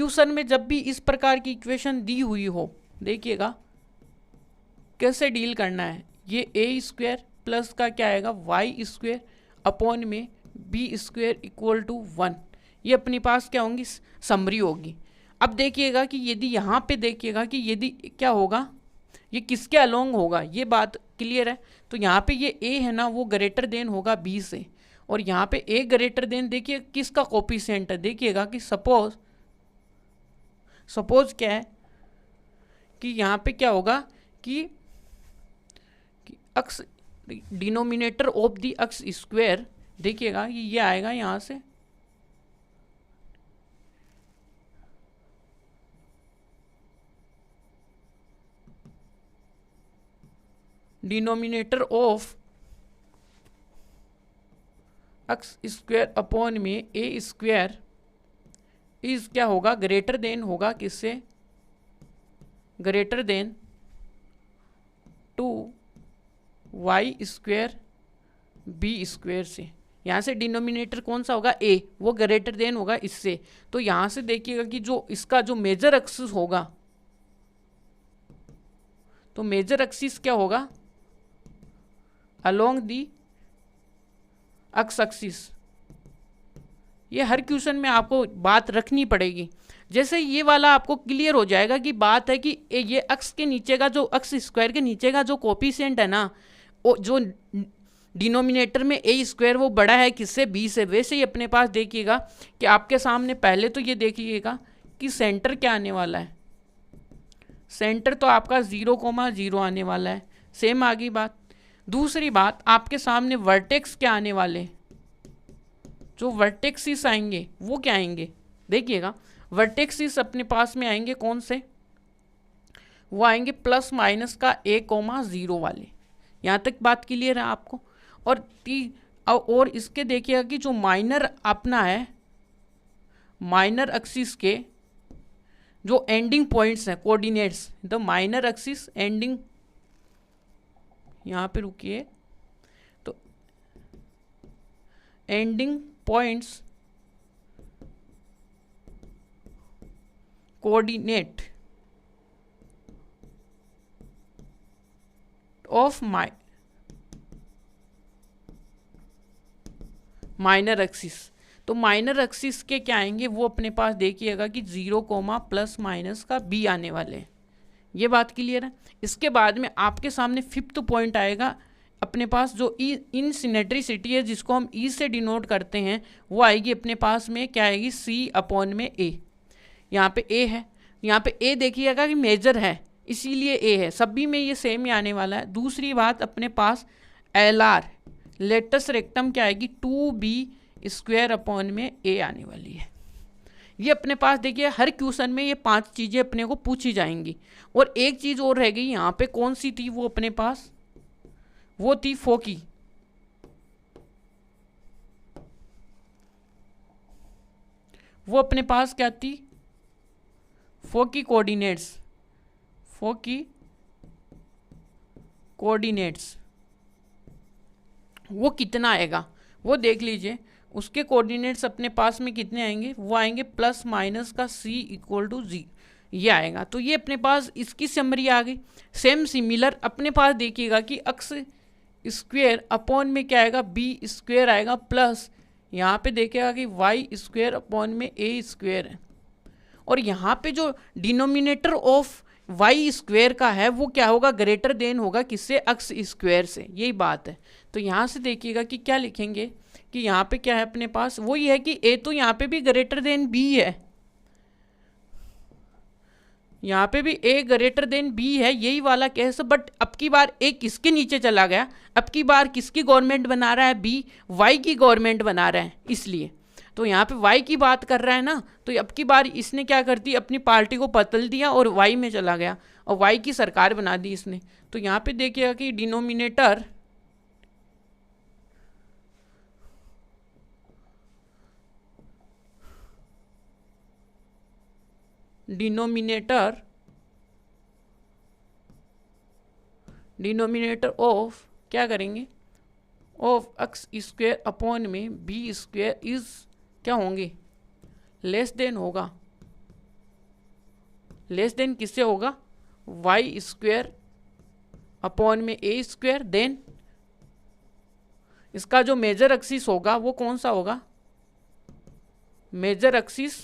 Question में जब भी इस प्रकार की इक्वेशन दी हुई हो, देखिएगा कैसे डील करना है। ये ए स्क्वायर प्लस का क्या आएगा वाई स्क्वायर अपॉन में बी स्क्वायर इक्वल टू 1, ये अपने पास क्या होंगी समरी होगी। अब देखिएगा कि यदि यहाँ पे देखिएगा कि यदि क्या होगा, ये किसके अलोंग होगा, ये बात क्लियर है। तो यहाँ पे ये ए है ना, वो ग्रेटर देन होगा बी से, और यहाँ पे ए ग्रेटर देन देखिए किसका कोफिशिएंट है, देखिएगा कि सपोज क्या है कि यहाँ पे क्या होगा कि x denominator of the x square, देखिएगा ये आएगा यहाँ से denominator of x square upon में ए स्क्वायर इज क्या होगा ग्रेटर देन होगा किससे, greater than 2y square b square से। यहाँ से डिनोमिनेटर कौन सा होगा ए, वो ग्रेटर देन होगा इससे। तो यहाँ से देखिएगा कि जो इसका जो मेजर एक्सिस होगा, तो मेजर एक्सिस क्या होगा अलोंग दी एक्स एक्सिस। ये हर क्वेश्चन में आपको बात रखनी पड़ेगी। जैसे ये वाला आपको क्लियर हो जाएगा कि बात है कि ये एक्स के नीचे का जो एक्स स्क्वायर के नीचे का जो कोफिशिएंट है ना, वो जो डिनोमिनेटर में ए स्क्वायर वो बड़ा है किससे, बी से। वैसे ही अपने पास देखिएगा कि आपके सामने पहले तो ये देखिएगा कि सेंटर क्या आने वाला है, सेंटर तो आपका 0,0 आने वाला है, सेम आ गई बात। दूसरी बात आपके सामने वर्टेक्स क्या आने वाले, जो वर्टेक्सिस आएंगे वो क्या आएंगे, देखिएगा वर्टेक्सिस अपने पास में आएंगे कौन से, वो आएंगे प्लस माइनस का 1,0 वाले। यहाँ तक बात क्लियर है आपको। और इसके देखिएगा कि जो माइनर अपना है, माइनर एक्सिस के जो एंडिंग पॉइंट्स हैं coordinates, the minor axis ending, यहाँ पे रुकिए, तो ending points coordinate of minor axis. तो माइनर एक्सिस के क्या आएंगे, वो अपने पास देखिएगा कि 0, प्लस माइनस का बी आने वाले हैं। ये बात क्लियर है। इसके बाद में आपके सामने फिफ्थ पॉइंट आएगा अपने पास, जो इनसिनेट्रिसिटी है जिसको हम ई से डिनोट करते हैं, वो आएगी अपने पास में क्या आएगी सी अपॉन में ए। यहाँ पे ए है, यहाँ पे ए देखिएगा कि मेजर है इसीलिए ए है, सभी में ये सेम ही आने वाला है। दूसरी बात अपने पास एल आर लेटस रेक्टम क्या आएगी 2b स्क्वायर अपॉन में ए आने वाली है। ये अपने पास देखिए हर क्वेश्चन में ये 5 चीज़ें अपने को पूछी जाएंगी। और एक चीज़ और रह गई यहाँ पे, कौन सी थी वो अपने पास, वो थी फोकी। वो अपने पास क्या थी, फोकी कोऑर्डिनेट्स, फोकी कोऑर्डिनेट्स। वो कितना आएगा वो देख लीजिए, उसके कोऑर्डिनेट्स अपने पास में कितने आएंगे, वो आएंगे प्लस माइनस का c इक्वल टू जी, ये आएगा। तो ये अपने पास इसकी समरी आ गई। सेम सिमिलर अपने पास देखिएगा कि एक्स स्क्वेयर अपॉन में क्या आएगा बी स्क्वेयर आएगा, प्लस यहाँ पे देखिएगा कि वाई स्क्वेयर अपॉन में ए स्क्वेयर है। और यहाँ पे जो डिनोमिनेटर ऑफ वाई स्क्वेयर का है वो क्या होगा, ग्रेटर देन होगा किससे, एक्स स्क्वेयर से। यही बात है। तो यहाँ से देखिएगा कि क्या लिखेंगे कि यहाँ पे क्या है अपने पास, वो ये है कि ए तो यहाँ पे भी ग्रेटर देन बी है, यहाँ पे भी ए ग्रेटर देन बी है, यही वाला केस। बट अब की बार ए किसके नीचे चला गया, अब की बार किसकी गवर्नमेंट बना रहा है, बी वाई की गवर्नमेंट बना रहा है, इसलिए तो यहाँ पे वाई की बात कर रहा है ना। तो अब की बार इसने क्या कर दी, अपनी पार्टी को बदल दिया और वाई में चला गया और वाई की सरकार बना दी इसने। तो यहाँ पे देखिएगा कि डिनोमिनेटर ऑफ क्या करेंगे, ऑफ एक्स स्क्वेयर अपॉन में बी स्क्वेयर इज क्या होंगे, लेस देन होगा लेस देन किससे होगा, वाई स्क्वायर अपॉन में ए स्क्वायर। देन इसका जो मेजर एक्सिस होगा वो कौन सा होगा, मेजर एक्सिस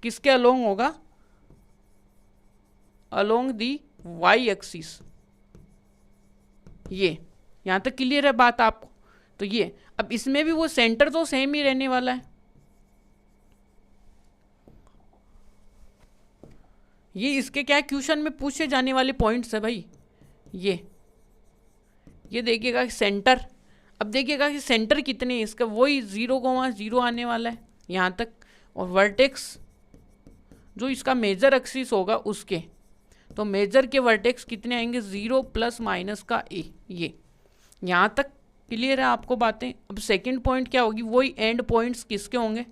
किसके अलोंग होगा, अलोंग दी वाई एक्सिस। ये यहां तक क्लियर है बात आपको। तो ये अब इसमें भी वो सेंटर तो सेम ही रहने वाला है। ये इसके क्या क्वेश्चन में पूछे जाने वाले पॉइंट्स है भाई। ये देखिएगा सेंटर, अब देखिएगा कि सेंटर कितने हैं इसका, वही 0,0 आने वाला है यहाँ तक। और वर्टेक्स जो इसका मेजर एक्सिस होगा उसके, तो मेजर के वर्टेक्स कितने आएंगे, 0 प्लस माइनस का ए। ये यहाँ तक क्लियर है आपको बातें। अब सेकंड पॉइंट क्या होगी, वही एंड पॉइंट्स किसके होंगे,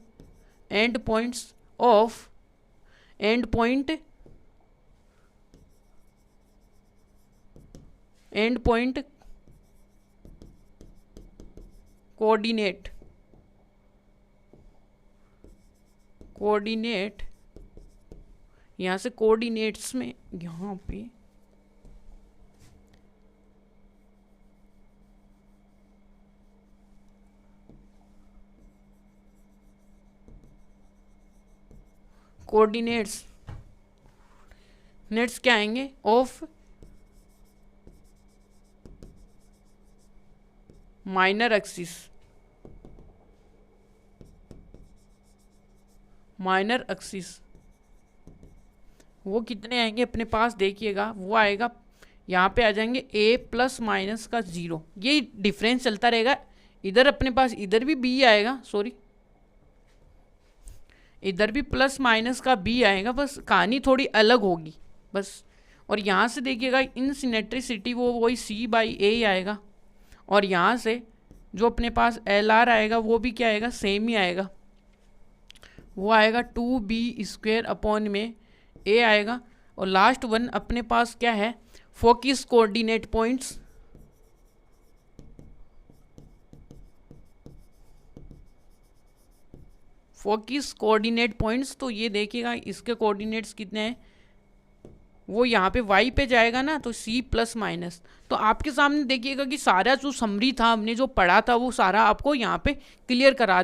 and points of, and point coordinate यहाँ से कोऑर्डिनेट्स में यहाँ पे कोऑर्डिनेट्स क्या आएंगे, ऑफ माइनर एक्सिस, वो कितने आएंगे अपने पास, देखिएगा वो आएगा यहाँ पे आ जाएंगे a प्लस माइनस का 0। ये डिफरेंस चलता रहेगा। इधर अपने पास इधर भी b आएगा, सॉरी इधर भी प्लस माइनस का b आएगा, बस कहानी थोड़ी अलग होगी बस। और यहाँ से देखिएगा इन सिनेट्रिसिटी वो वही c/a ही आएगा। और यहाँ से जो अपने पास LR आएगा वो भी क्या आएगा, सेम ही आएगा, वो आएगा 2b² अपॉन में a आएगा। और लास्ट वन अपने पास क्या है, फोकस कोऑर्डिनेट पॉइंट्स, तो ये देखिएगा इसके कोऑर्डिनेट्स कितने हैं, वो यहाँ पे y पे जाएगा ना, तो c प्लस माइनस। तो आपके सामने देखिएगा कि सारा जो समरी था हमने जो पढ़ा था वो सारा आपको यहाँ पे क्लियर करा दिया।